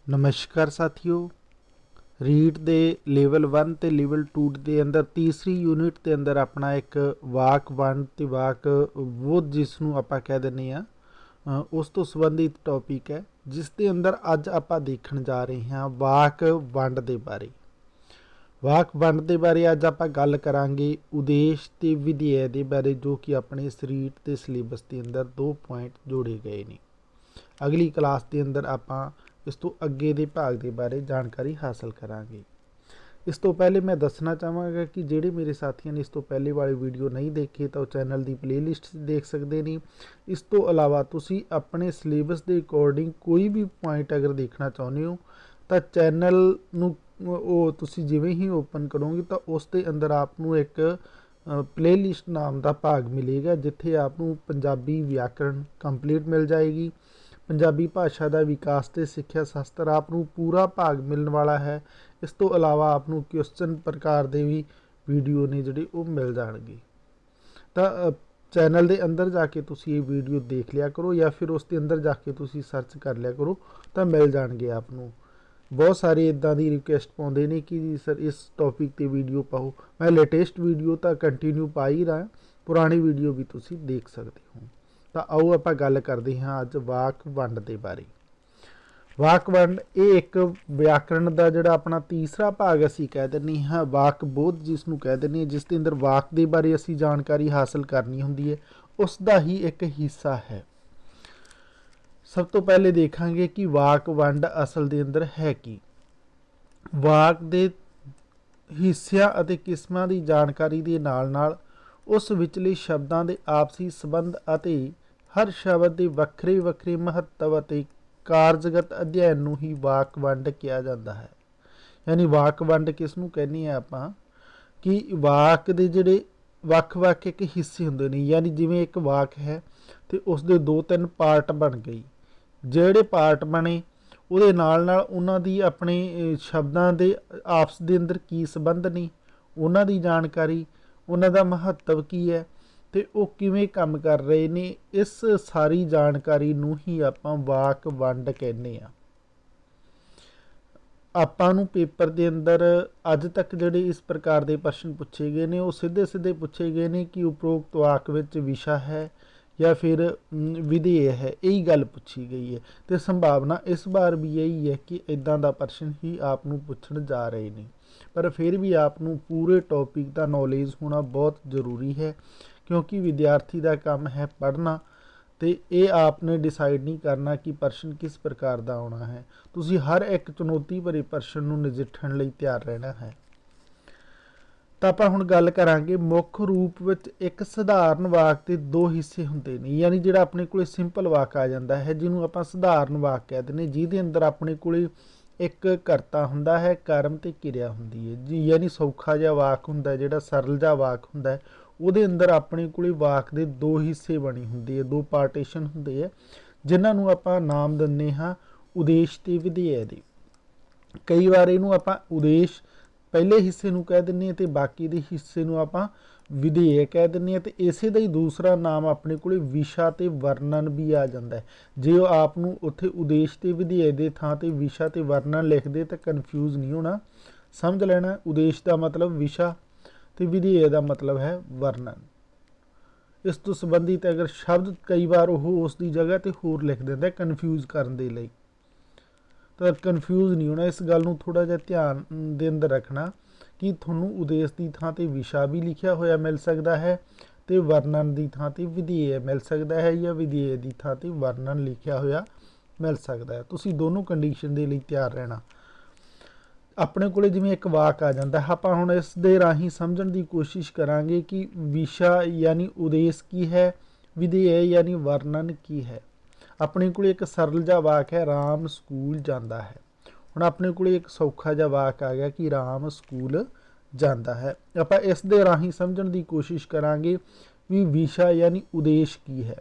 नमस्कार साथियों। Read they level 1 ਤੇ ਲੈਵਲ 2 ਦੇ ਅੰਦਰ ਤੀਸਰੀ ਯੂਨਿਟ ਦੇ ਅੰਦਰ ਆਪਣਾ ਇੱਕ ਵਾਕ ਵੰਡ ਤੇ ਵਾਕ ਬੋਧ ਜਿਸ ਨੂੰ ਆਪਾਂ ਕਹਿ ਦਿੰਦੇ ਆ ਉਸ ਤੋਂ ਸੰਬੰਧਿਤ ਟੌਪਿਕ ਹੈ, ਜਿਸ ਦੇ ਅੰਦਰ ਅੱਜ ਆਪਾਂ ਦੇਖਣ ਜਾ ਰਹੇ ਹਾਂ ਵਾਕ ਵੰਡ ਦੇ ਬਾਰੇ। ਵਾਕ ਵੰਡ ਦੇ ਬਾਰੇ ਅੱਜ ਆਪਾਂ ਗੱਲ ਕਰਾਂਗੇ ਉਦੇਸ਼ ਤੇ ਵਿਧੇय ਦੇ ਬਾਰੇ, ਜੋ ਕਿ ਆਪਣੇ ਰੀਡ ਦੇ ਸਿਲੇਬਸ ਦੇ ਅੰਦਰ 2 ਪੁਆਇੰਟ ਜੋੜੇ ਗਏ ਨੇ। ਅਗਲੀ ਕਲਾਸ ਦੇ ਅੰਦਰ ਆਪਾਂ इस तो अगे के भाग के बारे जानकारी हासिल करांगे। इस तो पहले मैं दसना चाहांगा कि जेडे मेरे साथियों ने इस तो पहले वाली वीडियो नहीं देखे तो चैनल की प्लेलिस्ट देख सकते हैं। इस तो अलावा तुसी अपने सिलेबस के अकॉर्डिंग कोई भी पॉइंट अगर देखना चाहते हो तो चैनल तुसी जिवें ही ओपन करोगे तो उस दे अंदर आपनू एक प्लेलिस्ट नाम का भाग मिलेगा, जिथे आपनू पंजाबी व्याकरण कंप्लीट मिल जाएगी। पंजाबी भाषा का विकास ते सिक्ख्या शास्त्र आपनू पूरा भाग मिलने वाला है। इस तो अलावा आपनू क्वेश्चन प्रकार के भी वीडियो ने जिहड़े वो मिल जाएंगे। तो चैनल के अंदर जाके तुसी ये वीडियो देख लिया करो, या फिर उसके अंदर जाके तुसी सर्च कर लिया करो तो मिल जाएंगे आपनू। बहुत सारे इदां दी रिक्वेस्ट पाउंदे ने कि सर इस टॉपिक ते वीडियो पाओ। मैं लेटेस्ट वीडियो तो कंटिन्यू पा ही रहा, पुरानी वीडियो भी तुसी देख सकते हो। तो आओ आप गल करते हैं अज वाक वंड के बारे। वाक वंड ये एक व्याकरण का जोड़ा अपना तीसरा भाग असी कह दें हाँ वाक बोध जिसनों कह दें, जिसके अंदर वाक के बारे असी जानकारी हासिल करनी होंदी है, उसका ही एक हिस्सा है। सब तो पहले देखांगे कि वाक वंड असल के अंदर है कि वाक के हिस्सियां अते किस्मां की जानकारी के नाल नाल उस विचले शब्दों के आपसी संबंध अते हर शब्द के वक्रे वक्रे महत्व अते कारजगत अध्ययन नूं ही वाक वंड किया जाता है। यानी वाक वंड किसनूं कहनी है आपां कि वाक दे जिहड़े वख-वख एक हिस्से हुंदे ने, यानी जिवें एक वाक है तो उसके 2-3 पार्ट बन गए। जिहड़े पार्ट बने उहदे नाल नाल उन्हां दी अपने शब्दां दे आपस दे अंदर की संबंध ने, उन्हां दी जानकारी, उन्हां दा महत्व की है तो वो किवें काम कर रहे ने, इस सारी जानकारी नूं ही आपां वाक वंड कहने आ। आपां नूं पेपर के अंदर अज तक जिहड़े इस प्रकार के प्रश्न पूछे गए ने, वो सीधे सीधे पूछे गए ने कि उपरोक्त वाक विच विशा है या फिर विधेय है, यही गल पूछी गई है। तो संभावना इस बार भी यही है कि इदां दा प्रश्न ही आप नूं पुछण जा रहे हैं। पर फिर भी आप नूं पूरे टॉपिक का नॉलेज होना बहुत जरूरी है, क्योंकि विद्यार्थी का काम है पढ़ना। तो ये आपने डिसाइड नहीं करना कि प्रश्न किस प्रकार का आना है। तुसी हर एक चुनौती भरे प्रश्न नूं नजिठण लई तैयार रहना है। तो आपां हुण गल करांगे मुख रूप विच एक सधारण वाक के 2 हिस्से हुंदे ने। यानी जिहड़ा अपने कोले सिंपल वाक आ जाता है, जिन्हों आपां सधारण वाक कहते हैं, जिहदे अंदर अपने कोले एक करता हुंदा है, कर्म ते किरिया हुंदी है जी। यानी सौखा जिहा वाक हुंदा है, जिहड़ा सरल जिहा वाक हुंदा है, ਉਹਦੇ अंदर अपने कोले वाक के 2 हिस्से बने होंगे, 2 पार्टीशन होंगे है, जिन्होंने आप नाम दिंदे हाँ उदेश ते विधेय दे। कई बार इनू आप उदेश पहले हिस्से नूं कह दिंदे ते बाकी दे हिस्से नूं आप विधेय कह दिंदे। तो इसे दा ही दूसरा नाम अपने कोले विशा ते वर्णन भी आ जाता है। जे आप उत्थे उदेश ते विधेय दे थां ते विशा ते वर्णन लिख दे तो कन्फ्यूज नहीं होना, समझ लेना उदेश का मतलब विशा तो विधेय का मतलब है वर्णन। इस तो संबंधित अगर शब्द कई बार वो उसकी जगह तो होर लिख देता कन्फ्यूज करने के लिए, तो कन्फ्यूज नहीं होना। इस गल नूं थोड़ा जिहा ध्यान दे अंदर रखना कि थोनों उदेश की थां ते विशा भी लिखा होया मिल सकता है, तो वर्णन की थां ते विधेय मिल सकता है, या विधेय की थां ते वर्णन लिखा होया मिल सकता है। तुसी दोनों कंडीशन के लिए तैयार रहना। अपने कोले जिवें एक वाक आ जाता है, आपां हुण इस दे राही समझण की कोशिश करांगे कि विशा यानी उदेश की है, विधेय यानी वर्णन की है। अपने कोले एक सरल जिहा वाक है राम स्कूल जांदा है। हुण अपने कोले एक सौखा जिहा वाक आ गया कि राम स्कूल जांदा है। आपां इस दे राही समझण की कोशिश करांगे भी विशा यानी उदेश की है।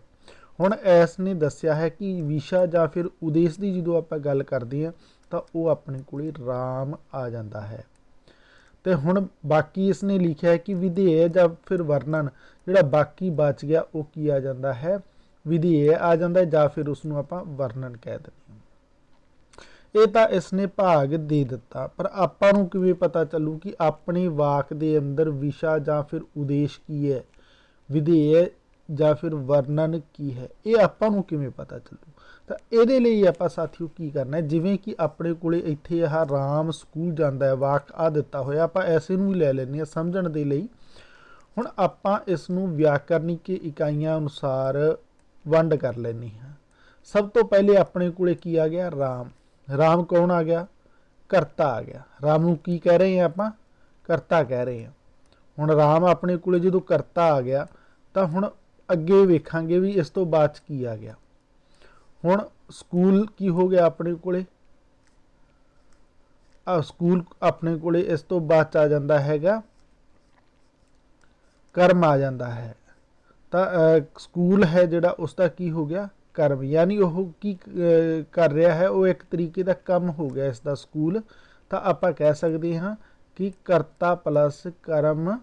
हुण इस ने दस्सिया है कि विशा जां फिर उदेश की जदों आपां गल करदे हां तो वो अपने कोले राम आ जाता है। तो हुण बाकी इसने लिखा है कि विधेय या फिर वर्णन जिहड़ा बाकी बच गया वो की आ जाता है, विधेय आ जाता है, या फिर उसनूं आपां वर्णन कह देंगे। ਇਹ ਤਾਂ ਇਸਨੇ ਭਾਗ ਦੇ ਦਿੱਤਾ, ਪਰ ਆਪਾਂ ਨੂੰ ਕਿਵੇਂ ਪਤਾ ਚੱਲੂ ਕਿ ਆਪਣੇ ਵਾਕ ਦੇ ਅੰਦਰ ਵਿਸ਼ਾ ਜਾਂ ਫਿਰ ਉਦੇਸ਼ ਕੀ ਹੈ, ਵਿਧੇय ਜਾਂ ਫਿਰ ਵਰਣਨ ਕੀ ਹੈ, ਇਹ ਆਪਾਂ ਨੂੰ ਕਿਵੇਂ ਪਤਾ ਚੱਲੂ। ਤਾਂ ਇਹਦੇ ਲਈ ਆਪਾਂ ਸਾਥੀਓ ਕੀ ਕਰਨਾ ਹੈ, ਜਿਵੇਂ ਕਿ ਆਪਣੇ ਕੋਲੇ ਇੱਥੇ ਆਹ ਰਾਮ ਸਕੂਲ ਜਾਂਦਾ ਹੈ, ਵਾਕ ਆ ਦਿੱਤਾ ਹੋਇਆ, ਆਪਾਂ ਐਸੇ ਨੂੰ ਹੀ ਲੈ ਲੈਂਦੇ ਹਾਂ ਸਮਝਣ ਦੇ ਲਈ। ਹੁਣ ਆਪਾਂ ਇਸ ਨੂੰ ਵਿਆਕਰਨਿਕ ਇਕਾਈਆਂ ਅਨੁਸਾਰ ਵੰਡ ਕਰ ਲੈਂਦੇ ਹਾਂ। ਸਭ ਤੋਂ ਪਹਿਲੇ ਆਪਣੇ ਕੋਲੇ ਕੀ ਆ ਗਿਆ, ਰਾਮ। ਰਾਮ ਕੌਣ ਆ ਗਿਆ, ਕਰਤਾ ਆ ਗਿਆ। ਰਾਮ ਨੂੰ ਕੀ ਕਹਿ ਰਹੇ ਹਾਂ ਆਪਾਂ, ਕਰਤਾ ਕਹਿ ਰਹੇ ਹਾਂ। ਹੁਣ ਰਾਮ ਆਪਣੇ ਕੋਲੇ ਜਦੋਂ ਕਰਤਾ ਆ ਗਿਆ ਤਾਂ ਹੁਣ ਅੱਗੇ ਵੇਖਾਂਗੇ ਵੀ ਇਸ ਤੋਂ ਬਾਅਦ ਕੀ ਆ ਗਿਆ। ਹੁਣ ਸਕੂਲ ਕੀ ਹੋ ਗਿਆ ਆਪਣੇ ਕੋਲੇ, ਸਕੂਲ ਆਪਣੇ ਕੋਲੇ ਇਸ ਤੋਂ ਬਾਅਦ ਆ ਜਾਂਦਾ ਹੈਗਾ ਕਰਮ ਆ ਜਾਂਦਾ ਹੈ। ਤਾਂ ਸਕੂਲ ਹੈ ਜਿਹੜਾ ਉਸਦਾ ਕੀ ਹੋ ਗਿਆ, ਕਰਮ, ਯਾਨੀ ਉਹ ਕੀ ਕਰ ਰਿਹਾ ਹੈ, ਉਹ ਇੱਕ ਤਰੀਕੇ ਦਾ ਕੰਮ ਹੋ ਗਿਆ ਇਸ ਦਾ ਸਕੂਲ। ਤਾਂ ਆਪਾਂ ਕਹਿ ਸਕਦੇ ਹਾਂ ਕਿ ਕਰਤਾ ਪਲਸ ਕਰਮ,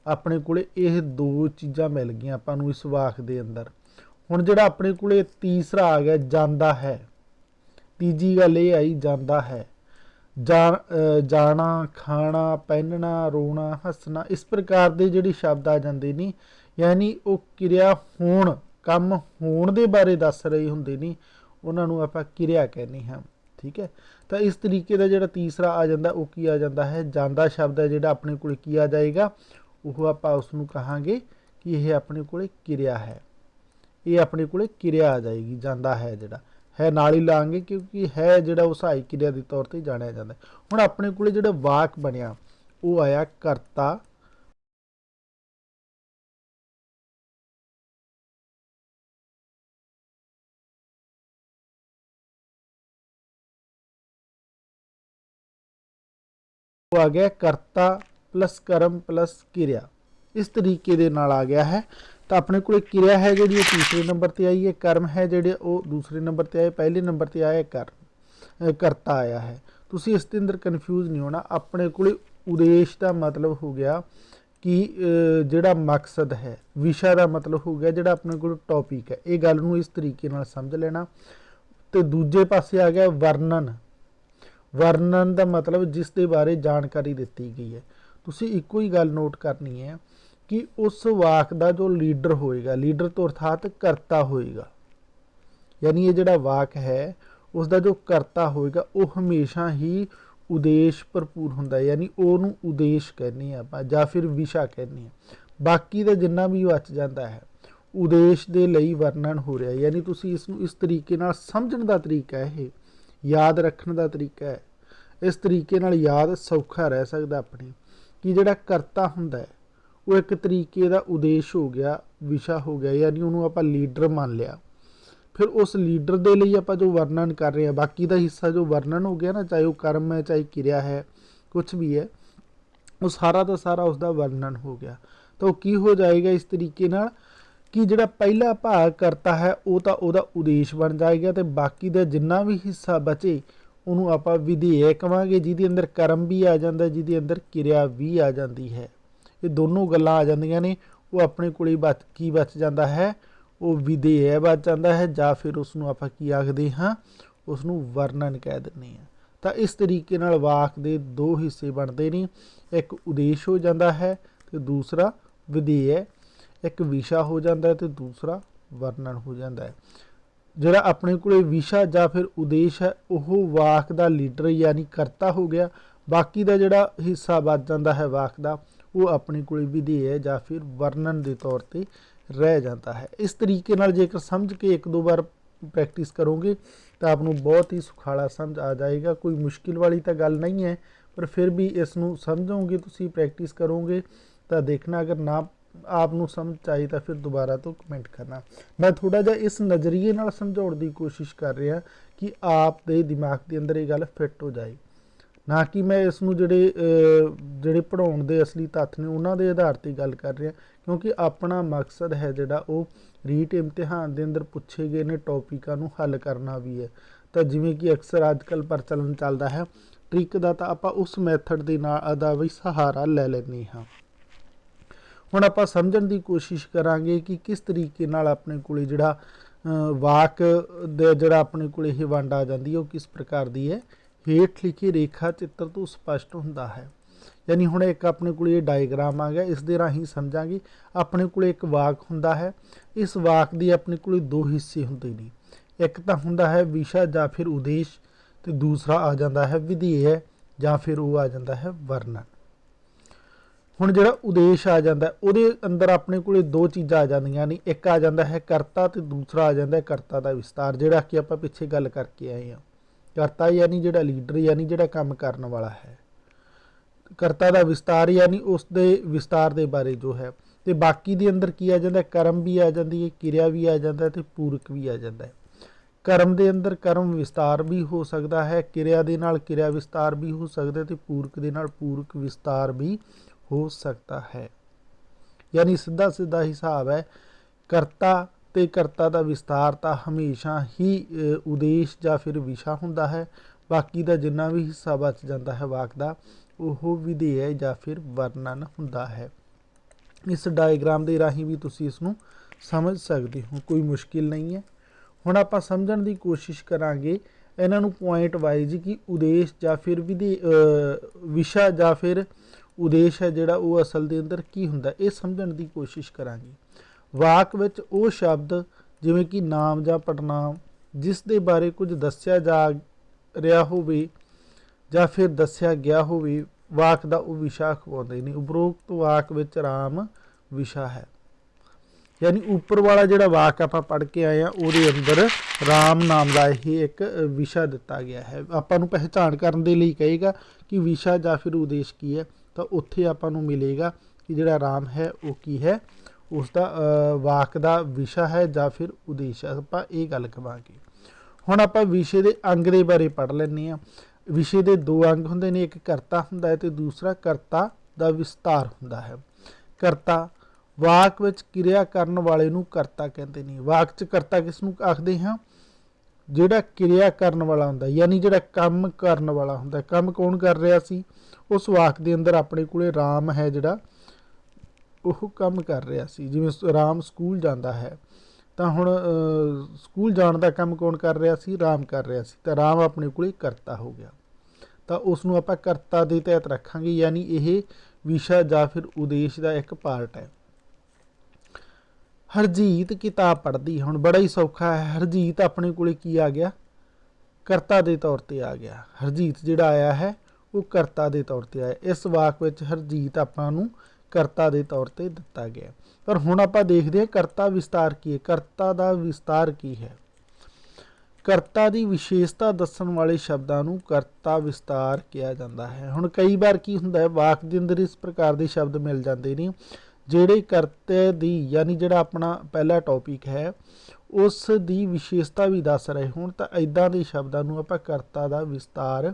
ਆਪਣੇ ਕੋਲੇ ਇਹ ਦੋ ਚੀਜ਼ਾਂ ਮਿਲ ਗਈਆਂ ਆਪਾਂ ਨੂੰ ਇਸ ਵਾਕ ਦੇ ਅੰਦਰ। ਹੁਣ ਜਿਹੜਾ ਆਪਣੇ ਕੋਲੇ ਤੀਸਰਾ ਆ ਗਿਆ, ਜਾਂਦਾ ਹੈ। ਤੀਜੀ ਗੱਲ ਇਹ ਆਈ, ਜਾਂਦਾ ਹੈ। ਜਾਣਾ, ਖਾਣਾ, ਪਹਿਨਣਾ, ਰੋਣਾ, ਹੱਸਣਾ, ਇਸ ਪ੍ਰਕਾਰ ਦੇ ਜਿਹੜੇ ਸ਼ਬਦ ਆ ਜਾਂਦੇ ਨੇ, ਯਾਨੀ ਉਹ ਕਿਰਿਆ ਹੋਣ, ਕੰਮ ਹੋਣ ਦੇ ਬਾਰੇ ਦੱਸ ਰਹੇ ਹੁੰਦੇ ਨੇ, ਉਹਨਾਂ ਨੂੰ ਆਪਾਂ ਕਿਰਿਆ ਕਹਿੰਦੇ ਹਾਂ। ਠੀਕ ਹੈ। ਤਾਂ ਇਸ ਤਰੀਕੇ ਦਾ ਜਿਹੜਾ ਤੀਸਰਾ ਆ ਜਾਂਦਾ ਉਹ ਕੀ ਆ ਜਾਂਦਾ ਹੈ, ਜਾਂਦਾ ਸ਼ਬਦ ਹੈ ਜਿਹੜਾ ਆਪਣੇ ਕੋਲ ਕੀ ਆ ਜਾਏਗਾ, ਉਹ ਆਪਾਂ ਉਸ ਨੂੰ ਕਹਾਂਗੇ ਕਿ ਇਹ ਆਪਣੇ ਕੋਲੇ ਕਿਰਿਆ ਹੈ। ਇਹ ਆਪਣੇ ਕੋਲੇ ਕਿਰਿਆ ਆ ਜਾਏਗੀ, ਜਾਂਦਾ ਹੈ ਜਿਹੜਾ ਹੈ ਨਾਲ ਹੀ ਲਾਂਗੇ, ਕਿਉਂਕਿ ਹੈ ਜਿਹੜਾ ਉਹ ਸਹਾਇਕ ਕਿਰਿਆ ਦੇ ਤੌਰ ਤੇ ਜਾਣਿਆ ਜਾਂਦਾ। ਹੁਣ ਆਪਣੇ ਕੋਲੇ ਜਿਹੜਾ ਵਾਕ ਬਣਿਆ ਉਹ ਆਇਆ ਕਰਤਾ आ गया, करता प्लस कर्म प्लस किरिया, इस तरीके दे नाल आ गया है। तो अपने को किरिया है जी तीसरे नंबर पर आई है, कर्म है जोड़े वो दूसरे नंबर पर आए, पहले नंबर पर आया करता आया है। तुसी इसके अंदर कन्फ्यूज नहीं होना। अपने को उद्देश का मतलब हो गया कि जोड़ा मकसद है, विषय का मतलब हो गया जोड़ा अपने को टॉपिक है। ये गल नूं इस तरीके नाल समझ लेना। तो दूजे पासे आ गया वर्णन। वर्णन का मतलब जिस दे बारे जानकारी दी गई है। तुसी इको ही गल नोट करनी है कि उस वाक का जो लीडर होएगा, लीडर तो अर्थात करता होएगा, यानी ये जोड़ा वाक है उसका जो करता होएगा वो हमेशा ही उद्देश भरपूर होंदा है, यानी ओनू उद्देश कहने आप या फिर विशा कहने। बाकी का जिन्ना भी बच जाता है उद्देश के लिए वर्णन हो रहा है, यानी तुसी इसनू इस तरीके नाल समझण दा तरीका है, याद रखने का तरीका है। इस तरीके नाल याद सौखा रह सकता अपनी कि जोड़ा करता हुंदा है वो एक तरीके का उद्देश हो गया, विशा हो गया, यानी उन्होंने आप लीडर मान लिया। फिर उस लीडर के लिए आप जो वर्णन कर रहे हैं, बाकी का हिस्सा जो वर्णन हो गया ना, चाहे वो कर्म है चाहे किरिया है कुछ भी है, वो सारा का सारा उसका वर्णन हो गया। तो की हो जाएगा इस तरीके नाल कि जोड़ा पहला भाग करता है वो तो वह उद्देश बन जाएगा, तो बाकी का जिन्ना भी हिस्सा बचे उन्होंने आप विधेय कहांगे, जिहदे अंदर कर्म भी आ जाता है, जिहदे अंदर किरिया भी आ जाती है। ये दोनों गल्लां आ जांदियां ने। वो अपने कोल बच जाता है, वो विधेय बच जाता है, या फिर उसनूं आपां की आखदे हां, उसनूं वर्णन कह दिंदे हां। तो इस तरीके नाल वाक दे दो हिस्से बनते हैं, एक उद्देश हो जाता है तो दूसरा विधेय, एक विशा हो जाता है तो दूसरा वर्णन हो जाता है। जोड़ा अपने को विशा या फिर उद्देश है वह वाक का लीडर यानी करता हो गया, बाकी का जोड़ा हिस्सा बच जाता है वाक का वो अपने को विधेय या फिर वर्णन के तौर पर रह जाता है। इस तरीके नाल जेकर समझ के एक दो बार प्रैक्टिस करोगे तो आपको बहुत ही सुखाला समझ आ जाएगा। कोई मुश्किल वाली तो गल नहीं है, पर फिर भी इसनूं समझोगे, तुसी प्रैक्टिस करोगे तो देखना। अगर ना आपनूं समझ आई तो फिर दोबारा तो कमेंट करना। मैं थोड़ा जा इस नज़रिए नाल समझाउण दी कोशिश कर रहा कि आप दे दिमाग के अंदर ये गल फिट हो जाए, ना कि मैं इसनूं ਜਿਹੜੇ पढ़ाउण दे असली तत्थ ने उन्हां दे आधार ते गल कर रहा, क्योंकि अपना मकसद है जिहड़ा वो रीट इम्तिहान के अंदर पूछे गए ने टॉपिकां नूं हल करना भी है। तो जिवें कि अक्सर अजकल प्रचलन चलदा है ट्रिक का, तो आपां उस मैथड दे नाल दा भी सहारा ले लैंदे हां। हुण आपां समझण दी कोशिश करांगे कि किस तरीके नाल अपने कोले जिहड़ा वाक दे जिहड़ा अपने कोले इह वंड आ जांदी है वो किस प्रकार दी है, ਹੇਠ ਲਿਖੇ ਰੇਖਾ ਚਿੱਤਰ ਤੋਂ ਸਪਸ਼ਟ ਹੁੰਦਾ ਹੈ। ਯਾਨੀ ਹੁਣ ਇੱਕ ਆਪਣੇ ਕੋਲ ਇਹ ਡਾਇਗਰਾਮ ਆ ਗਿਆ, ਇਸ ਦੇ ਰਾਹੀਂ ਸਮਝਾਂਗੇ। ਆਪਣੇ ਕੋਲ ਇੱਕ ਵਾਕ ਹੁੰਦਾ ਹੈ, ਇਸ ਵਾਕ ਦੀ ਆਪਣੇ ਕੋਲ ਦੋ ਹਿੱਸੇ ਹੁੰਦੇ ਨੇ। ਇੱਕ ਤਾਂ ਹੁੰਦਾ ਹੈ ਵਿਸ਼ਾ ਜਾਂ ਫਿਰ ਉਦੇਸ਼, ਤੇ ਦੂਸਰਾ ਆ ਜਾਂਦਾ ਹੈ ਵਿਧੇਯ ਜਾਂ ਫਿਰ ਉਹ ਆ ਜਾਂਦਾ ਹੈ ਵਰਣਨ। ਹੁਣ ਜਿਹੜਾ ਉਦੇਸ਼ ਆ ਜਾਂਦਾ ਉਹਦੇ ਅੰਦਰ ਆਪਣੇ ਕੋਲ ਦੋ ਚੀਜ਼ਾਂ ਆ ਜਾਂਦੀਆਂ ਨੇ, ਇੱਕ ਆ ਜਾਂਦਾ ਹੈ ਕਰਤਾ ਤੇ ਦੂਸਰਾ ਆ ਜਾਂਦਾ ਹੈ ਕਰਤਾ ਦਾ ਵਿਸਤਾਰ, ਜਿਹੜਾ ਕਿ ਆਪਾਂ ਪਿੱਛੇ ਗੱਲ ਕਰਕੇ ਆਏ ਹਾਂ। ਕਰਤਾ ਯਾਨੀ ਜਿਹੜਾ ਲੀਡਰ, ਯਾਨੀ ਜਿਹੜਾ ਕੰਮ ਕਰਨ ਵਾਲਾ ਹੈ। ਕਰਤਾ ਦਾ ਵਿਸਤਾਰ ਯਾਨੀ ਉਸ ਦੇ ਵਿਸਤਾਰ ਦੇ ਬਾਰੇ ਜੋ ਹੈ। ਤੇ ਬਾਕੀ ਦੇ ਅੰਦਰ ਕੀ ਆ ਜਾਂਦਾ, ਕਰਮ ਵੀ ਆ ਜਾਂਦੀ ਹੈ, ਕਿਰਿਆ ਵੀ ਆ ਜਾਂਦਾ ਤੇ ਪੂਰਕ ਵੀ ਆ ਜਾਂਦਾ ਹੈ। ਕਰਮ ਦੇ ਅੰਦਰ ਕਰਮ ਵਿਸਤਾਰ ਵੀ ਹੋ ਸਕਦਾ ਹੈ, ਕਿਰਿਆ ਦੇ ਨਾਲ ਕਿਰਿਆ ਵਿਸਤਾਰ ਵੀ ਹੋ ਸਕਦਾ ਤੇ ਪੂਰਕ ਦੇ ਨਾਲ ਪੂਰਕ ਵਿਸਤਾਰ ਵੀ ਹੋ ਸਕਦਾ ਹੈ। ਯਾਨੀ ਸਿੱਧਾ ਸਿੱਧਾ ਹਿਸਾਬ ਹੈ, ਕਰਤਾ ਤੇ ਕਰਤਾ ਦਾ ਵਿਸਤਾਰ ਤਾਂ ਹਮੇਸ਼ਾ ਹੀ ਉਦੇਸ਼ ਜਾਂ ਫਿਰ ਵਿਸ਼ਾ ਹੁੰਦਾ ਹੈ। ਬਾਕੀ ਦਾ ਜਿੰਨਾ ਵੀ ਹਿੱਸਾ ਬਚ ਜਾਂਦਾ ਹੈ ਵਾਕ ਦਾ, ਉਹ ਵਿਧੇਯ ਜਾਂ ਫਿਰ ਵਰਣਨ ਹੁੰਦਾ ਹੈ। ਇਸ ਡਾਇਗਰਾਮ ਦੇ ਰਾਹੀਂ ਵੀ ਤੁਸੀਂ ਇਸ ਨੂੰ ਸਮਝ ਸਕਦੇ ਹੋ, ਕੋਈ ਮੁਸ਼ਕਿਲ ਨਹੀਂ ਹੈ। ਹੁਣ ਆਪਾਂ ਸਮਝਣ ਦੀ ਕੋਸ਼ਿਸ਼ ਕਰਾਂਗੇ ਇਹਨਾਂ ਨੂੰ ਪੁਆਇੰਟ ਵਾਈਜ਼ ਕਿ ਉਦੇਸ਼ ਜਾਂ ਫਿਰ ਵਿਸ਼ਾ ਜਾਂ ਫਿਰ ਉਦੇਸ਼ ਹੈ ਜਿਹੜਾ ਉਹ ਅਸਲ ਦੇ ਅੰਦਰ ਕੀ ਹੁੰਦਾ, ਇਹ ਸਮਝਣ ਦੀ ਕੋਸ਼ਿਸ਼ ਕਰਾਂਗੇ। ਵਾਕ ਵਿੱਚ ਉਹ ਸ਼ਬਦ ਜਿਵੇਂ ਕਿ ਨਾਮ ਜਾਂ ਪੜਨਾਮ ਜਿਸ ਦੇ ਬਾਰੇ ਕੁਝ ਦੱਸਿਆ ਜਾ ਰਿਹਾ ਹੋਵੇ ਜਾਂ ਫਿਰ ਦੱਸਿਆ ਗਿਆ ਹੋਵੇ, ਵਾਕ ਦਾ ਉਹ ਵਿਸ਼ਾ ਅਖਵਾਉਂਦੇ ਨੇ। ਉਪਰੋਕਤ ਵਾਕ ਵਿੱਚ ਰਾਮ ਵਿਸ਼ਾ ਹੈ। ਯਾਨੀ ਉੱਪਰ ਵਾਲਾ ਜਿਹੜਾ ਵਾਕ ਆਪਾਂ ਪੜ੍ਹ ਕੇ ਆਏ ਹਾਂ ਉਹਦੇ ਅੰਦਰ ਰਾਮ ਨਾਮ ਦਾ ਇਹ ਇੱਕ ਵਿਸ਼ਾ ਦਿੱਤਾ ਗਿਆ ਹੈ। ਆਪਾਂ ਨੂੰ ਪਹਿਚਾਣ ਕਰਨ ਦੇ ਲਈ ਕਹੇਗਾ ਕਿ ਵਿਸ਼ਾ ਜਾਂ ਫਿਰ ਉਦੇਸ਼ ਕੀ ਹੈ, ਤਾਂ ਉੱਥੇ ਆਪਾਂ ਨੂੰ ਮਿਲੇਗਾ ਕਿ ਜਿਹੜਾ ਰਾਮ ਹੈ ਉਹ ਕੀ ਹੈ, ਉਸ ਦਾ ਵਾਕ ਦਾ ਵਿਸ਼ਾ ਹੈ ਜਾਂ ਫਿਰ ਉਦੇਸ਼ ਹੈ। ਆਪਾਂ ਇਹ ਗੱਲ ਕਹਾਂਗੇ। ਹੁਣ ਆਪਾਂ ਵਿਸ਼ੇ ਦੇ ਅੰਗ ਦੇ ਬਾਰੇ ਪੜ੍ਹ ਲੈਂਦੇ ਹਾਂ। ਵਿਸ਼ੇ ਦੇ ਦੋ ਅੰਗ ਹੁੰਦੇ ਨੇ, ਇੱਕ ਕਰਤਾ ਹੁੰਦਾ ਹੈ ਤੇ ਦੂਸਰਾ ਕਰਤਾ ਦਾ ਵਿਸਤਾਰ ਹੁੰਦਾ ਹੈ। ਕਰਤਾ ਵਾਕ ਵਿੱਚ ਕਿਰਿਆ ਕਰਨ ਵਾਲੇ ਨੂੰ ਕਰਤਾ ਕਹਿੰਦੇ ਨੇ। ਵਾਕ 'ਚ ਕਰਤਾ ਕਿਸ ਨੂੰ ਆਖਦੇ ਹਾਂ, ਜਿਹੜਾ ਕਿਰਿਆ ਕਰਨ ਵਾਲਾ ਹੁੰਦਾ, ਯਾਨੀ ਜਿਹੜਾ ਕੰਮ ਕਰਨ ਵਾਲਾ ਹੁੰਦਾ। ਕੰਮ ਕੌਣ ਕਰ ਰਿਹਾ ਸੀ, ਉਸ ਵਾਕ ਦੇ ਅੰਦਰ ਆਪਣੇ ਕੋਲੇ ਰਾਮ ਹੈ ਜਿਹੜਾ ਉਹ ਕੰਮ ਕਰ ਰਿਹਾ ਸੀ। ਜਿਵੇਂ ਰਾਮ ਸਕੂਲ ਜਾਂਦਾ ਹੈ, ਤਾਂ ਹੁਣ ਸਕੂਲ ਜਾਣ ਦਾ ਕੰਮ ਕੌਣ ਕਰ ਰਿਹਾ ਸੀ, ਰਾਮ ਕਰ ਰਿਹਾ ਸੀ, ਤਾਂ ਰਾਮ ਆਪਣੇ ਕੋਲੇ ਕਰਤਾ ਹੋ ਗਿਆ। ਤਾਂ ਉਸ ਨੂੰ ਆਪਾਂ ਕਰਤਾ ਦੇ ਤਹਿਤ ਰੱਖਾਂਗੇ, ਯਾਨੀ ਇਹ ਵਿਸ਼ਾ ਜਾਂ ਫਿਰ ਉਦੇਸ਼ ਦਾ ਇੱਕ ਪਾਰਟ ਹੈ। ਹਰਜੀਤ ਕਿਤਾਬ ਪੜ੍ਹਦੀ। ਹੁਣ ਬੜਾ ਹੀ ਸੌਖਾ ਹੈ, ਹਰਜੀਤ ਆਪਣੇ ਕੋਲੇ ਕੀ ਆ ਗਿਆ, ਕਰਤਾ ਦੇ ਤੌਰ ਤੇ ਆ ਗਿਆ। ਹਰਜੀਤ ਜਿਹੜਾ ਆਇਆ ਹੈ ਉਹ ਕਰਤਾ ਦੇ ਤੌਰ ਤੇ ਆਇਆ। ਇਸ ਵਾਕ ਵਿੱਚ ਹਰਜੀਤ ਆਪਾਂ ਨੂੰ ਕਰਤਾ ਦੇ ਤੌਰ ਤੇ ਦਿੱਤਾ ਗਿਆ। ਪਰ ਹੁਣ ਆਪਾਂ ਦੇਖਦੇ ਹਾਂ ਕਰਤਾ ਵਿਸਤਾਰ ਕੀ ਹੈ। ਕਰਤਾ ਦਾ ਵਿਸਤਾਰ ਕੀ ਹੈ, ਕਰਤਾ ਦੀ ਵਿਸ਼ੇਸ਼ਤਾ ਦੱਸਣ ਵਾਲੇ ਸ਼ਬਦਾਂ ਨੂੰ ਕਰਤਾ ਵਿਸਤਾਰ ਕਿਹਾ ਜਾਂਦਾ ਹੈ। ਹੁਣ ਕਈ ਵਾਰ ਕੀ ਹੁੰਦਾ ਹੈ, ਵਾਕ ਦੇ ਅੰਦਰ ਇਸ ਪ੍ਰਕਾਰ ਦੇ ਸ਼ਬਦ ਮਿਲ ਜਾਂਦੇ ਨੇ ਜਿਹੜੇ ਕਰਤੇ ਦੀ, ਯਾਨੀ ਜਿਹੜਾ ਆਪਣਾ ਪਹਿਲਾ ਟੌਪਿਕ ਹੈ ਉਸ ਦੀ ਵਿਸ਼ੇਸ਼ਤਾ ਵੀ ਦੱਸ ਰਹੇ ਹੋਣ, ਤਾਂ ਇੱਦਾਂ ਦੇ ਸ਼ਬਦਾਂ ਨੂੰ ਆਪਾਂ ਕਰਤਾ ਦਾ ਵਿਸਤਾਰ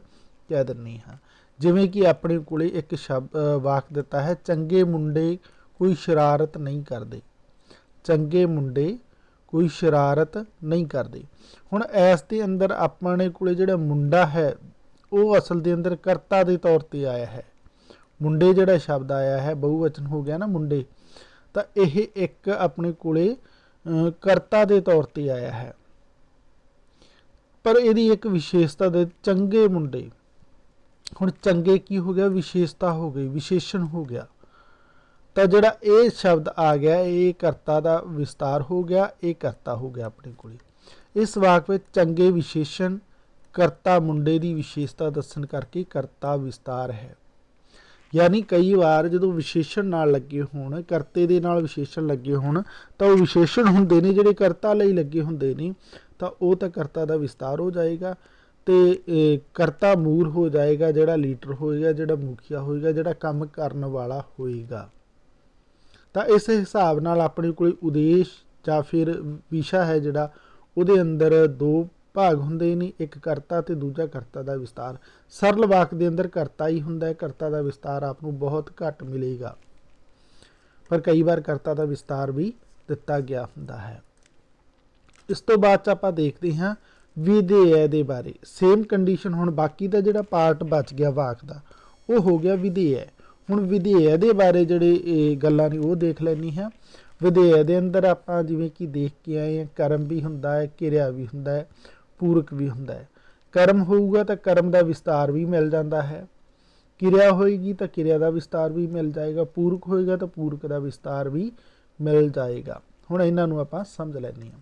ਕਹਿ ਦਿੰਦੇ ਹਾਂ। ਜਿਵੇਂ ਕਿ ਆਪਣੇ ਕੋਲੇ ਇੱਕ ਸ਼ਬਦ ਵਾਕ ਦਿੱਤਾ ਹੈ, ਚੰਗੇ ਮੁੰਡੇ ਕੋਈ ਸ਼ਰਾਰਤ ਨਹੀਂ ਕਰਦੇ। ਚੰਗੇ ਮੁੰਡੇ ਕੋਈ ਸ਼ਰਾਰਤ ਨਹੀਂ ਕਰਦੇ। ਹੁਣ ਇਸ ਦੇ ਅੰਦਰ ਆਪਣੇ ਕੋਲੇ ਜਿਹੜਾ ਮੁੰਡਾ ਹੈ ਉਹ ਅਸਲ ਦੇ ਅੰਦਰ ਕਰਤਾ ਦੇ ਤੌਰ ਤੇ ਆਇਆ ਹੈ। ਮੁੰਡੇ ਜਿਹੜਾ ਸ਼ਬਦ ਆਇਆ ਹੈ, ਬਹੁਵਚਨ ਹੋ ਗਿਆ ਨਾ ਮੁੰਡੇ, ਤਾਂ ਇਹ ਇੱਕ ਆਪਣੇ ਕੋਲੇ ਕਰਤਾ ਦੇ ਤੌਰ ਤੇ ਆਇਆ ਹੈ। ਪਰ ਇਹਦੀ ਇੱਕ ਵਿਸ਼ੇਸ਼ਤਾ ਦੇ, ਚੰਗੇ ਮੁੰਡੇ। ਹੁਣ ਚੰਗੇ ਕੀ ਹੋ ਗਿਆ, ਵਿਸ਼ੇਸ਼ਤਾ ਹੋ ਗਈ, ਵਿਸ਼ੇਸ਼ਣ ਹੋ ਗਿਆ। ਤਾਂ ਜਿਹੜਾ ਇਹ ਸ਼ਬਦ ਆ ਗਿਆ ਇਹ ਕਰਤਾ ਦਾ ਵਿਸਤਾਰ ਹੋ ਗਿਆ, ਇਹ ਕਰਤਾ ਹੋ ਗਿਆ ਆਪਣੇ ਕੋਲੇ। ਇਸ ਵਾਕ ਵਿੱਚ ਚੰਗੇ ਵਿਸ਼ੇਸ਼ਣ ਕਰਤਾ ਮੁੰਡੇ ਦੀ ਵਿਸ਼ੇਸ਼ਤਾ ਦੱਸਣ ਕਰਕੇ ਕਰਤਾ ਵਿਸਤਾਰ ਹੈ। ਯਾਨੀ ਕਈ ਵਾਰ ਜਦੋਂ ਵਿਸ਼ੇਸ਼ਣ ਨਾਲ ਲੱਗੇ ਹੋਣ, ਕਰਤੇ ਦੇ ਨਾਲ ਵਿਸ਼ੇਸ਼ਣ ਲੱਗੇ ਹੋਣ, ਤਾਂ ਉਹ ਵਿਸ਼ੇਸ਼ਣ ਹੁੰਦੇ ਨੇ ਜਿਹੜੇ ਕਰਤਾ ਲਈ ਲੱਗੇ ਹੁੰਦੇ ਨੇ, ਤਾਂ ਉਹ ਤਾਂ ਕਰਤਾ ਦਾ ਵਿਸਤਾਰ ਹੋ ਜਾਏਗਾ ਤੇ ਕਰਤਾ ਮੂਲ ਹੋ ਜਾਏਗਾ, ਜਿਹੜਾ ਲੀਡਰ ਹੋਏਗਾ, ਜਿਹੜਾ ਮੁਖੀਆ ਹੋਏਗਾ, ਜਿਹੜਾ ਕੰਮ ਕਰਨ ਵਾਲਾ ਹੋਏਗਾ। ਤਾਂ ਇਸ ਹਿਸਾਬ ਨਾਲ ਆਪਣੇ ਕੋਲ ਉਦੇਸ਼ ਜਾਂ ਫਿਰ ਵਿਸ਼ਾ ਹੈ ਜਿਹੜਾ, ਉਹਦੇ ਅੰਦਰ ਦੋ ਭਾਗ ਹੁੰਦੇ ਨੇ, ਇੱਕ ਕਰਤਾ ਤੇ ਦੂਜਾ ਕਰਤਾ ਦਾ ਵਿਸਤਾਰ। ਸਰਲ ਵਾਕ ਦੇ ਅੰਦਰ ਕਰਤਾ ਹੀ ਹੁੰਦਾ ਹੈ, ਕਰਤਾ ਦਾ ਵਿਸਤਾਰ ਆਪ ਨੂੰ ਬਹੁਤ ਘੱਟ ਮਿਲੇਗਾ, ਪਰ ਕਈ ਵਾਰ ਕਰਤਾ ਦਾ ਵਿਸਤਾਰ ਵੀ ਦਿੱਤਾ ਗਿਆ ਹੁੰਦਾ ਹੈ। ਇਸ ਤੋਂ ਬਾਅਦ 'ਚ ਆਪਾਂ ਦੇਖਦੇ ਹਾਂ ਵਿਧੇਯ ਦੇ ਬਾਰੇ। ਸੇਮ ਕੰਡੀਸ਼ਨ, ਹੁਣ ਬਾਕੀ ਦਾ ਜਿਹੜਾ ਪਾਰਟ ਬਚ ਗਿਆ ਵਾਕ ਦਾ ਉਹ ਹੋ ਗਿਆ ਵਿਧੇਯ। ਹੁਣ ਵਿਧੇਯ ਦੇ ਬਾਰੇ ਜਿਹੜੇ ਗੱਲਾਂ ਨੇ ਉਹ ਦੇਖ ਲੈਣੀ ਹੈ। ਵਿਧੇਯ ਦੇ ਅੰਦਰ ਆਪਾਂ ਜਿਵੇਂ ਕਿ ਦੇਖ ਕੇ ਆਏ ਹਾਂ, ਕਰਮ ਵੀ ਹੁੰਦਾ ਹੈ, ਕਿਰਿਆ ਵੀ ਹੁੰਦਾ ਹੈ, ਪੂਰਕ ਵੀ ਹੁੰਦਾ ਹੈ। कर्म होगा तो कर्म का विस्तार भी मिल जाता है, किरिया होएगी तो किरिया का विस्तार भी मिल जाएगा, पूरक होएगा तो पूरक का विस्तार भी मिल जाएगा। हुण इन्हां आपां समझ लैंदे हां।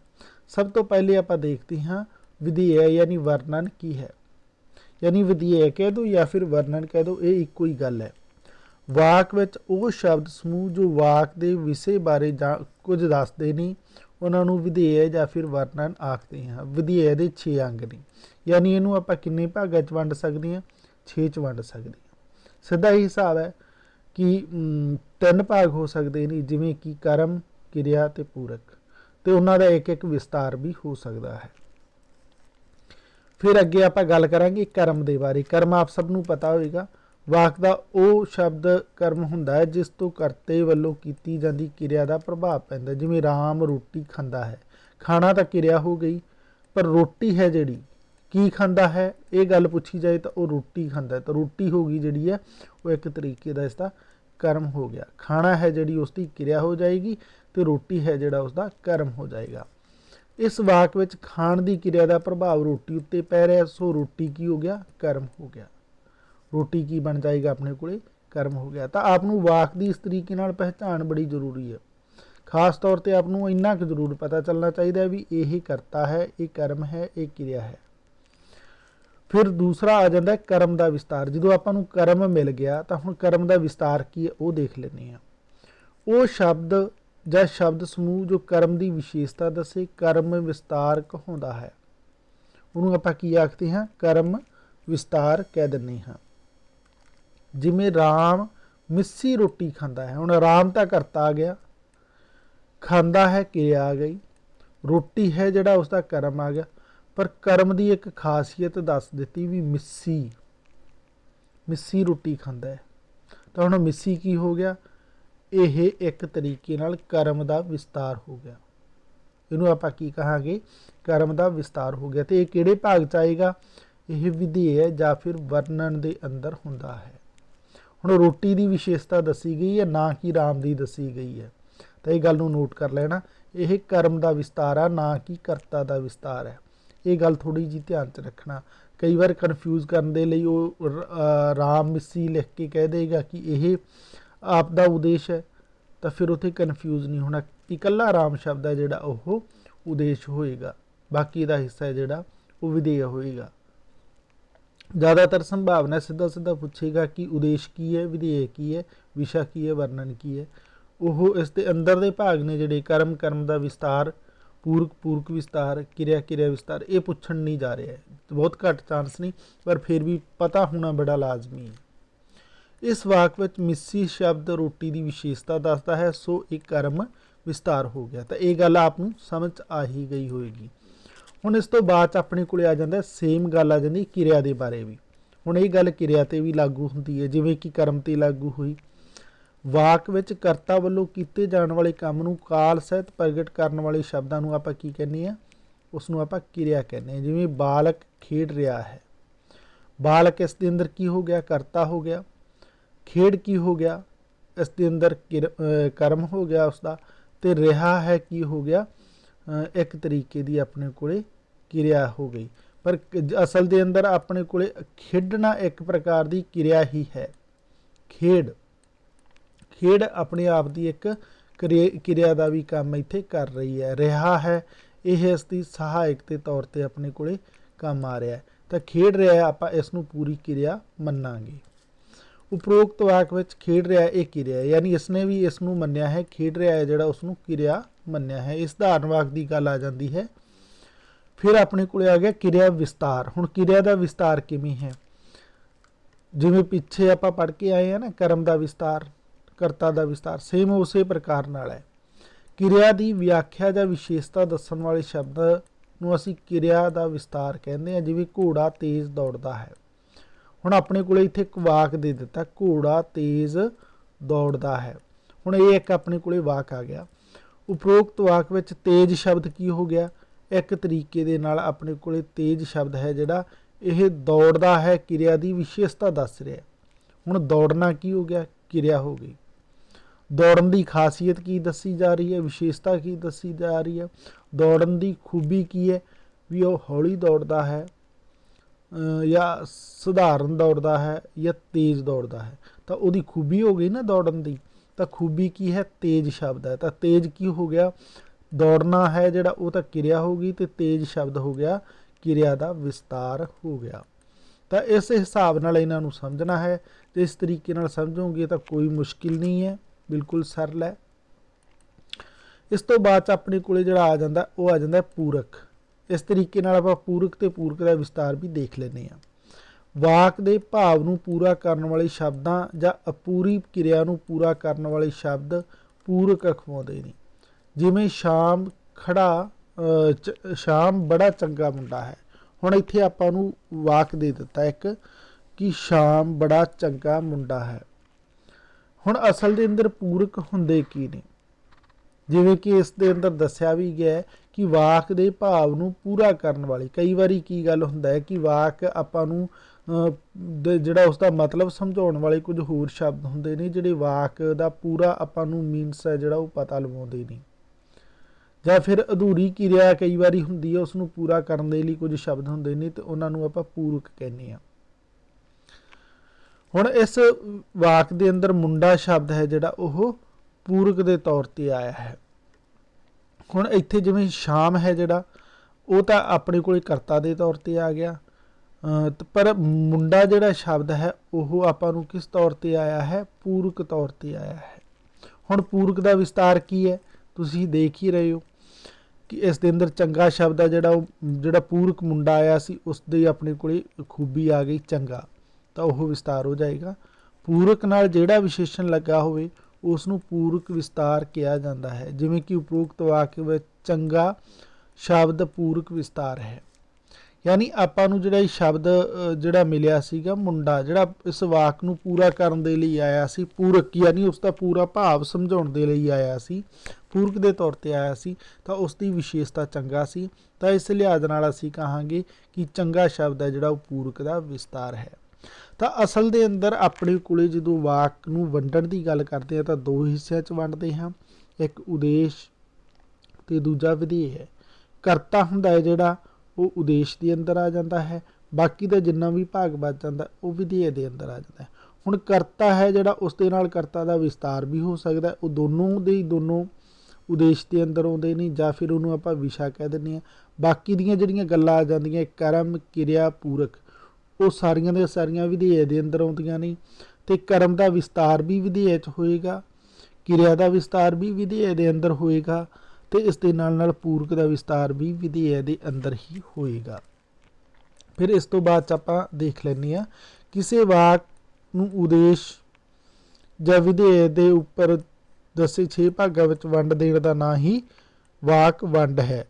सब तो पहले आपां देखते हाँ विधेय यानी वर्णन की है, यानी विधेय कह दो या फिर वर्णन कह दो, ये इक्को ही गल है। वाक विच वो शब्द समूह जो वाक के विषय बारे कुछ दसदे नहीं, उन्होंने विधेय या फिर वर्णन आखते हैं। विधेय के 6 अंग ने, यानी इनू आपां किन्ने भागां च वंड सकते हैं, 6 च वंड सकते हैं। सीधा ही हिसाब है कि 3 भाग हो सकते हैं, जिमें कि कर्म, किरिया ते पूरक, तो उन्हों का एक एक विस्तार भी हो सकता है। फिर अगे आप गल करांगे कर्म के बारे। कर्म आप सबनों पता होगा, वाक का वो शब्द कर्म हुंदा है जिस तो करते वालों की जाती किरिया का प्रभाव पैंदा। जिवें राम रोटी खांदा है, खाना तो किरिया हो गई, पर रोटी है जिहड़ी की खांदा है, ये गल पूछी जाए तो वह रोटी खांदा है, तो रोटी हो गई जिहड़ी है वो एक तरीके का इसका कर्म हो गया। खाना है जिहड़ी उसकी किरिया हो जाएगी, तो रोटी है जिहड़ा उसका कर्म हो जाएगा। इस वाक विच खाण की किरिया का प्रभाव रोटी उत्ते पै रहा, सो रोटी की हो गया, कर्म हो गया। रोटी की बन जाएगा अपने को, कर्म हो गया। तो आपनों वाक की इस तरीके नाल पहचान बड़ी जरूरी है। खास तौर पर आपनों इन्ना क जरूर पता चलना चाहिए भी यही करता है, ये कर्म है, ये क्रिया है। फिर दूसरा आ जाता है कर्म का विस्तार। जो आपां नूं कर्म मिल गया तो हुण कर्म का विस्तार की है वो देख लेने हैं। वो शब्द या शब्द समूह जो कर्म की विशेषता दसे, कर्म विस्तार कहाउंदा है, उन्होंने आपां की आखते हैं, कर्म विस्तार कह दिंदे हां। जिमें राम मिस्सी रोटी खांदा है, हुण राम तो करता आ गया, खांदा है किरिया आ गई, रोटी है जिहड़ा उसका कर्म आ गया। पर कर्म की एक खासियत दस दी भी मिस्सी मिस्सी रोटी खांदा है, तो हुण मिस्सी की हो गया, यह एक तरीके नाल कर्म का विस्तार हो गया। इनू आपां की कहांगे, कर्म का विस्तार हो गया। तो ये किहड़े भाग च आएगा, यह विधेय या फिर वर्णन के अंदर हुंदा है। हुण रोटी की विशेषता दसी गई है, ना कि राम की दसी गई है, तो ये गल नूं नोट कर लेना, यह कर्म का विस्तार है, ना कि करता का विस्तार है। ये गल थोड़ी जी ध्यान च रखना। कई बार कन्फ्यूज़ करने के लिए वो राम मिस्सी लिख के कह देगा कि यह आप दा उद्देश है, तो फिर उत्थे कन्फ्यूज़ नहीं होना। इकल्ला राम शब्द है जिहड़ा ओह उद्देश होएगा, बाकी का हिस्सा है जिहड़ा वो विधेय होएगा। ज़्यादातर संभावना सीधा सीधा पूछेगा कि उद्देश की है, विधेय की है, विषा की है, वर्णन की है। वो इसके अंदर के भाग ने जिहड़े कर्म, कर्म का विस्तार, पूरक, पूरक विस्तार, किरिया, किरिया विस्तार, ये पूछण नहीं जा रहा है। तो बहुत घट चांस नहीं, पर फिर भी पता होना बड़ा लाजमी है। इस वाक विच मिस्सी शब्द रोटी की विशेषता दसदा है, सो एक कर्म विस्तार हो गया। तो ये गल आपनूं समझ आ ही गई होएगी। हुण इस तो बाद अपने को आ जाता सेम गल आ जाती किरिया के बारे भी। हुण ये गल किरिया ते भी लागू होंदी है, जिवें कि कर्म ते लागू हुई। वाक विच करता वल्लों कीते जाण वाले काम नूं काल सहित प्रगट करन वाले शब्दां नूं आपां की कहने आ, उसनूं आपां किरिया कहने। जिवें बालक खेड रहा है, बालक इस दे अंदर की हो गया, करता हो गया। खेड की हो गया, इस दे अंदर कर्म हो गया उसका, तो रिहा है की हो गया, एक तरीके की अपने कोले किरिया हो गई। पर असल दे अंदर अपने कोले खेडना एक प्रकार की किरिया ही है। खेड खेड अपने आप की एक किरिया का भी काम इत्थे कर रही है। रिहा है, यह इसकी सहायक के तौर पर अपने कोले काम आ रहा है, तो खेड रहा है, आप इसनूं पूरी किरिया मन्नांगे। उपरोक्त वाक विच खेड रहा है, ये किरिया है, यानी इसने भी इसनूं मन्निया है, खेड रहा है जिहड़ा उसनूं किरिया मन्निया है। इस धारण वाक की गल आ जाती है। फिर अपने को आ गया किरिया विस्तार। हुण किरिया का विस्तार किवें है, जिवें पिछे आपां पढ़ के आए हैं ना, कर्म का विस्तार, करता का विस्तार, सेम उस प्रकार नाल है। किरिया की व्याख्या या विशेषता दस्सण वाले शब्द नूं असीं किरिया का विस्तार कहते हैं। जिवें घोड़ा तेज़ दौड़दा है, हुण अपने को इत्थे एक वाक दे दिता, घोड़ा तेज़ दौड़दा है। हुण ये एक अपने को वाक आ गया। उपरोक्त वाक विच तेज शब्द की हो गया, एक तरीके दे नाल अपने को तेज शब्द है जिहड़ा यह दौड़दा है, किरिया की विशेषता दस रहा है। हुण दौड़ना की हो गया, किरिया हो गई। दौड़न की खासियत की दसी जा रही है, विशेषता की दसी जा रही है। दौड़न की खूबी की है भी वह हौली दौड़दा है, ਜਾਂ ਸਧਾਰਨ ਦੌੜਦਾ ਹੈ ਜਾਂ ਤੇਜ਼ ਦੌੜਦਾ ਹੈ, ਤਾਂ ਉਹਦੀ ਖੂਬੀ ਹੋ ਗਈ ਨਾ ਦੌੜਨ ਦੀ। ਤਾਂ ਖੂਬੀ ਕੀ ਹੈ? ਤੇਜ਼ ਸ਼ਬਦ ਹੈ। ਤਾਂ ਤੇਜ਼ ਕੀ ਹੋ ਗਿਆ? ਦੌੜਨਾ ਹੈ ਜਿਹੜਾ, ਉਹ ਤਾਂ ਕਿਰਿਆ ਹੋ ਗਈ, ਤੇ ਤੇਜ਼ ਸ਼ਬਦ ਹੋ ਗਿਆ ਕਿਰਿਆ ਦਾ ਵਿਸਤਾਰ ਹੋ ਗਿਆ। ਤਾਂ ਇਸ ਹਿਸਾਬ ਨਾਲ ਇਹਨਾਂ ਨੂੰ ਸਮਝਣਾ ਹੈ। ਤੇ ਇਸ ਤਰੀਕੇ ਨਾਲ ਸਮਝੋਗੇ ਤਾਂ ਕੋਈ ਮੁਸ਼ਕਿਲ ਨਹੀਂ ਹੈ, ਬਿਲਕੁਲ ਸਰਲ ਹੈ। ਇਸ ਤੋਂ ਬਾਅਦ 'ਚ ਆਪਣੇ ਕੋਲੇ ਜਿਹੜਾ ਆ ਜਾਂਦਾ, ਉਹ ਆ ਜਾਂਦਾ ਪੂਰਕ। ਇਸ ਤਰੀਕੇ ਨਾਲ ਆਪਾਂ ਪੂਰਕ ਤੇ ਪੂਰਕ ਦਾ ਵਿਸਤਾਰ ਵੀ ਦੇਖ ਲੈਂਦੇ ਹਾਂ। ਵਾਕ ਦੇ ਭਾਵ ਨੂੰ ਪੂਰਾ ਕਰਨ ਵਾਲੇ ਸ਼ਬਦਾਂ ਜਾਂ ਅਪੂਰੀ ਕਿਰਿਆ ਨੂੰ ਪੂਰਾ ਕਰਨ ਵਾਲੇ ਸ਼ਬਦ ਪੂਰਕ ਅਖਵਾਉਂਦੇ ਨੇ। ਜਿਵੇਂ ਸ਼ਾਮ ਖੜਾ ਸ਼ਾਮ ਬੜਾ ਚੰਗਾ ਮੁੰਡਾ ਹੈ। ਹੁਣ ਇੱਥੇ ਆਪਾਂ ਨੂੰ ਵਾਕ ਦੇ ਦਿੱਤਾ ਇੱਕ ਕਿ ਸ਼ਾਮ ਬੜਾ ਚੰਗਾ ਮੁੰਡਾ ਹੈ। ਹੁਣ ਅਸਲ ਦੇ ਅੰਦਰ ਪੂਰਕ ਹੁੰਦੇ ਕੀ ਨੇ? ਜਿਵੇਂ ਕਿ ਇਸ ਦੇ ਅੰਦਰ ਦੱਸਿਆ ਵੀ ਗਿਆ ਕਿ ਵਾਕ ਦੇ ਭਾਵ ਨੂੰ ਪੂਰਾ ਕਰਨ ਵਾਲੀ, ਕਈ ਵਾਰੀ ਕੀ ਗੱਲ ਹੁੰਦਾ ਹੈ ਕਿ ਵਾਕ ਆਪਾਂ ਨੂੰ ਜਿਹੜਾ ਉਸਦਾ ਮਤਲਬ ਸਮਝਾਉਣ ਵਾਲੇ ਕੁਝ ਹੋਰ ਸ਼ਬਦ ਹੁੰਦੇ ਨੇ, ਜਿਹੜੇ ਵਾਕ ਦਾ ਪੂਰਾ ਆਪਾਂ ਨੂੰ ਮੀਨਸ ਹੈ ਜਿਹੜਾ ਉਹ ਪਤਾ ਲਵਾਉਂਦੇ ਨਹੀਂ। ਜਾਂ ਫਿਰ ਅਧੂਰੀ ਕਿਰਿਆ ਕਈ ਵਾਰੀ ਹੁੰਦੀ ਹੈ, ਉਸ ਨੂੰ ਪੂਰਾ ਕਰਨ ਦੇ ਲਈ ਕੁਝ ਸ਼ਬਦ ਹੁੰਦੇ ਨੇ, ਤੇ ਉਹਨਾਂ ਨੂੰ ਆਪਾਂ ਪੂਰਕ ਕਹਿੰਦੇ ਹਾਂ। ਹੁਣ ਇਸ ਵਾਕ ਦੇ ਅੰਦਰ ਮੁੰਡਾ ਸ਼ਬਦ ਹੈ ਜਿਹੜਾ ਉਹ ਪੂਰਕ ਦੇ ਤੌਰ ਤੇ ਆਇਆ ਹੈ। ਹੁਣ ਇੱਥੇ ਜਿਵੇਂ ਸ਼ਾਮ ਹੈ ਜਿਹੜਾ, ਉਹ ਤਾਂ ਆਪਣੇ ਕੋਲ ਕਰਤਾ ਦੇ ਤੌਰ ਤੇ ਆ ਗਿਆ, ਪਰ ਮੁੰਡਾ ਜਿਹੜਾ ਸ਼ਬਦ ਹੈ ਉਹ ਆਪਾਂ ਨੂੰ ਕਿਸ ਤੌਰ ਤੇ ਆਇਆ ਹੈ? ਪੂਰਕ ਤੌਰ ਤੇ ਆਇਆ ਹੈ। ਹੁਣ ਪੂਰਕ ਦਾ ਵਿਸਤਾਰ ਕੀ ਹੈ? ਤੁਸੀਂ ਦੇਖ ਹੀ ਰਹੇ ਹੋ ਕਿ ਇਸ ਦੇ ਅੰਦਰ ਚੰਗਾ ਸ਼ਬਦ ਹੈ ਜਿਹੜਾ ਪੂਰਕ ਮੁੰਡਾ ਆਇਆ ਸੀ, ਉਸ ਦੇ ਆਪਣੇ ਕੋਲੇ ਖੂਬੀ ਆ ਗਈ ਚੰਗਾ, ਤਾਂ ਉਹ ਵਿਸਤਾਰ ਹੋ ਜਾਏਗਾ। ਪੂਰਕ ਨਾਲ ਜਿਹੜਾ ਵਿਸ਼ੇਸ਼ਣ ਲੱਗਾ ਹੋਵੇ ਉਸ ਨੂੰ ਪੂਰਕ ਵਿਸਤਾਰ ਕਿਹਾ ਜਾਂਦਾ ਹੈ। ਜਿਵੇਂ ਕਿ ਉਪਰੋਕਤ ਵਾਕ ਵਿੱਚ ਚੰਗਾ ਸ਼ਬਦ ਪੂਰਕ ਵਿਸਤਾਰ ਹੈ। ਯਾਨੀ ਆਪਾਂ ਨੂੰ ਜਿਹੜਾ ਸ਼ਬਦ ਜਿਹੜਾ ਮਿਲਿਆ ਸੀਗਾ ਮੁੰਡਾ, ਜਿਹੜਾ ਇਸ ਵਾਕ ਨੂੰ ਪੂਰਾ ਕਰਨ ਦੇ ਲਈ ਆਇਆ ਸੀ, ਪੂਰਕ ਯਾਨੀ ਉਸ ਦਾ ਪੂਰਾ ਭਾਵ ਸਮਝਾਉਣ ਦੇ ਲਈ ਆਇਆ ਸੀ, ਪੂਰਕ ਦੇ ਤੌਰ ਤੇ ਆਇਆ ਸੀ, ਤਾਂ ਉਸ ਦੀ ਵਿਸ਼ੇਸ਼ਤਾ ਚੰਗਾ ਸੀ। ਤਾਂ ਇਸ ਲਿਹਾਜ਼ ਨਾਲ ਅਸੀਂ ਕਹਾਂਗੇ ਕਿ ਚੰਗਾ ਸ਼ਬਦ ਹੈ ਜਿਹੜਾ ਉਹ ਪੂਰਕ ਦਾ ਵਿਸਤਾਰ ਹੈ। ਤਾਂ ਅਸਲ ਦੇ ਅੰਦਰ ਆਪਣੇ ਕੋਲੇ ਜਦੋਂ ਵਾਕ ਨੂੰ ਵੰਡਣ ਦੀ ਗੱਲ ਕਰਦੇ ਹਾਂ ਤਾਂ ਦੋ ਹਿੱਸਿਆਂ 'ਚ ਵੰਡਦੇ ਹਾਂ, ਇੱਕ ਉਦੇਸ਼ ਤੇ ਦੂਜਾ ਵਿਧੇਯ ਹੈ। ਕਰਤਾ ਹੁੰਦਾ ਹੈ ਜਿਹੜਾ ਉਹ ਉਦੇਸ਼ ਦੇ ਅੰਦਰ ਆ ਜਾਂਦਾ ਹੈ, ਬਾਕੀ ਦਾ ਜਿੰਨਾ ਵੀ ਭਾਗ ਬਚ ਜਾਂਦਾ ਉਹ ਵਿਧੇਯ ਦੇ ਅੰਦਰ ਆ ਜਾਂਦਾ ਹੈ। ਹੁਣ ਕਰਤਾ ਹੈ ਜਿਹੜਾ, ਉਸ ਦੇ ਨਾਲ ਕਰਤਾ ਦਾ ਵਿਸਤਾਰ ਵੀ ਹੋ ਸਕਦਾ, ਉਹ ਦੋਨੋਂ ਉਦੇਸ਼ ਦੇ ਅੰਦਰ ਆਉਂਦੇ ਨੇ, ਜਾਂ ਫਿਰ ਉਹਨੂੰ ਆਪਾਂ ਵਿਸ਼ਾ ਕਹਿ ਦਿੰਦੇ ਹਾਂ। ਬਾਕੀ ਦੀਆਂ ਜਿਹੜੀਆਂ ਗੱਲਾਂ ਆ ਜਾਂਦੀਆਂ ਕਰਮ ਕਿਰਿਆ ਪੂਰਕ, ਉਹ ਸਾਰੀਆਂ ਦੇ ਸਾਰੀਆਂ ਵਿਧੇਯ ਦੇ ਅੰਦਰ ਆਉਂਦੀਆਂ ਨੇ। ਤੇ ਕਰਮ ਦਾ ਵਿਸਤਾਰ ਵੀ ਵਿਧੇਯ 'ਚ ਹੋਏਗਾ, ਕਿਰਿਆ ਦਾ ਵਿਸਤਾਰ ਵੀ ਵਿਧੇਯ ਦੇ ਅੰਦਰ ਹੋਏਗਾ, ਤੇ ਇਸ ਦੇ ਨਾਲ ਨਾਲ ਪੂਰਕ ਦਾ ਵਿਸਤਾਰ ਵੀ ਵਿਧੇਯ ਦੇ ਅੰਦਰ ਹੀ ਹੋਏਗਾ। ਫਿਰ ਇਸ ਤੋਂ ਬਾਅਦ 'ਚ ਆਪਾਂ ਦੇਖ ਲੈਂਦੇ ਹਾਂ ਕਿਸੇ ਵਾਕ ਨੂੰ ਉਦੇਸ਼ ਜਾਂ ਵਿਧੇਯ ਦੇ ਉੱਪਰ ਦੱਸੇ 6 ਭਾਗਾਂ ਵਿੱਚ ਵੰਡ ਦੇਣ ਦਾ ਨਾਂ ਹੀ ਵਾਕ ਵੰਡ ਹੈ।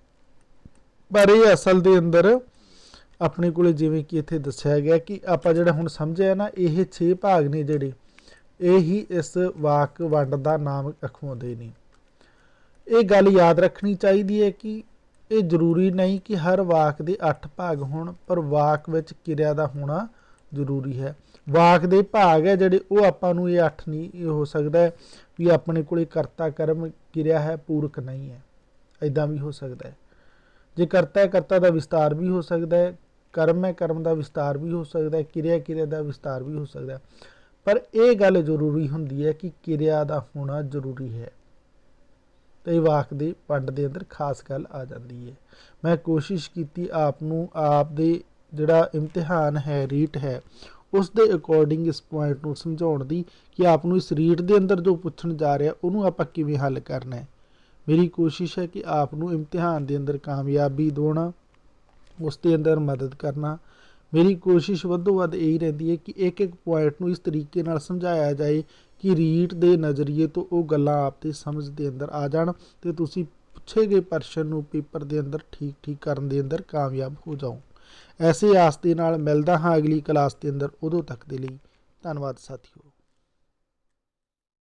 ਪਰ ਇਹ ਅਸਲ ਦੇ ਅੰਦਰ ਆਪਣੇ ਕੋਲੇ ਜਿਵੇਂ ਕਿ ਇੱਥੇ ਦੱਸਿਆ ਗਿਆ ਕਿ ਆਪਾਂ ਜਿਹੜਾ ਹੁਣ ਸਮਝਿਆ ਨਾ, ਇਹ 6 ਭਾਗ ਨੇ ਜਿਹੜੇ, ਇਹ ਹੀ ਇਸ ਵਾਕ ਵੰਡ ਦਾ ਨਾਮ ਅਖਵਾਉਂਦੇ ਨੇ। ਇਹ ਗੱਲ ਯਾਦ ਰੱਖਣੀ ਚਾਹੀਦੀ ਹੈ ਕਿ ਇਹ ਜ਼ਰੂਰੀ ਨਹੀਂ ਕਿ ਹਰ ਵਾਕ ਦੇ 8 ਭਾਗ ਹੋਣ, ਪਰ ਵਾਕ ਵਿੱਚ ਕਿਰਿਆ ਦਾ ਹੋਣਾ ਜ਼ਰੂਰੀ ਹੈ। ਵਾਕ ਦੇ ਭਾਗ ਹੈ ਜਿਹੜੇ, ਉਹ ਆਪਾਂ ਨੂੰ ਇਹ 8 ਨਹੀਂ ਹੋ ਸਕਦਾ ਵੀ ਆਪਣੇ ਕੋਲੇ ਕਰਤਾ ਕਰਮ ਕਿਰਿਆ ਹੈ, ਪੂਰਕ ਨਹੀਂ ਹੈ, ਇੱਦਾਂ ਵੀ ਹੋ ਸਕਦਾ ਹੈ। ਜੇ ਕਰਤਾ ਹੈ, ਕਰਤਾ ਦਾ ਵਿਸਤਾਰ ਵੀ ਹੋ ਸਕਦਾ ਹੈ, ਕਰਮ ਹੈ, ਕਰਮ ਦਾ ਵਿਸਤਾਰ ਵੀ ਹੋ ਸਕਦਾ ਹੈ, ਕਿਰਿਆ ਦਾ ਵਿਸਤਾਰ ਵੀ ਹੋ ਸਕਦਾ ਹੈ। ਪਰ ਇਹ ਗੱਲ ਜ਼ਰੂਰੀ ਹੁੰਦੀ ਹੈ ਕਿ ਕਿਰਿਆ ਦਾ ਹੋਣਾ ਜ਼ਰੂਰੀ ਹੈ, ਤੇ ਵਾਕ ਦੇ ਵੰਡ ਦੇ ਅੰਦਰ ਖਾਸ ਗੱਲ ਆ ਜਾਂਦੀ ਹੈ। ਮੈਂ ਕੋਸ਼ਿਸ਼ ਕੀਤੀ ਆਪ ਦੇ ਜਿਹੜਾ ਇਮਤਿਹਾਨ ਹੈ, ਰੀਟ ਹੈ, ਉਸ ਦੇ ਅਕੋਰਡਿੰਗ ਇਸ ਪੁਆਇੰਟ ਨੂੰ ਸਮਝਾਉਣ ਦੀ ਕਿ ਆਪ ਨੂੰ ਇਸ ਰੀਟ ਦੇ ਅੰਦਰ ਜੋ ਪੁੱਛਣ ਜਾ ਰਿਹਾ ਉਹਨੂੰ ਆਪਾਂ ਕਿਵੇਂ ਹੱਲ ਕਰਨਾ ਹੈ। ਮੇਰੀ ਕੋਸ਼ਿਸ਼ ਹੈ ਕਿ ਆਪ ਨੂੰ ਇਮਤਿਹਾਨ ਦੇ ਅੰਦਰ ਕਾਮਯਾਬੀ ਦਿਵਾਉਣਾ, ਉਸ ਦੇ ਅੰਦਰ ਮਦਦ ਕਰਨਾ। ਮੇਰੀ ਕੋਸ਼ਿਸ਼ ਵੱਧੋ ਵੱਧ ਇਹੀ ਰਹਿੰਦੀ ਹੈ ਕਿ ਇੱਕ ਇੱਕ ਪੁਆਇੰਟ ਨੂੰ ਇਸ ਤਰੀਕੇ ਨਾਲ ਸਮਝਾਇਆ ਜਾਏ ਕਿ ਰੀਟ ਦੇ ਨਜ਼ਰੀਏ ਤੋਂ ਉਹ ਗੱਲਾਂ ਆਪ ਦੇ ਸਮਝ ਦੇ ਅੰਦਰ ਆ ਜਾਣ, ਤੇ ਤੁਸੀਂ ਪੁੱਛੇ ਗਏ ਪ੍ਰਸ਼ਨ ਨੂੰ ਪੇਪਰ ਦੇ ਅੰਦਰ ਠੀਕ ਕਰਨ ਦੇ ਅੰਦਰ ਕਾਮਯਾਬ ਹੋ ਜਾਓ। ਐਸੇ ਆਸ ਦੇ ਨਾਲ ਮਿਲਦਾ ਹਾਂ ਅਗਲੀ ਕਲਾਸ ਦੇ ਅੰਦਰ। ਉਦੋਂ ਤੱਕ ਦੇ ਲਈ ਧੰਨਵਾਦ ਸਾਥੀਓ।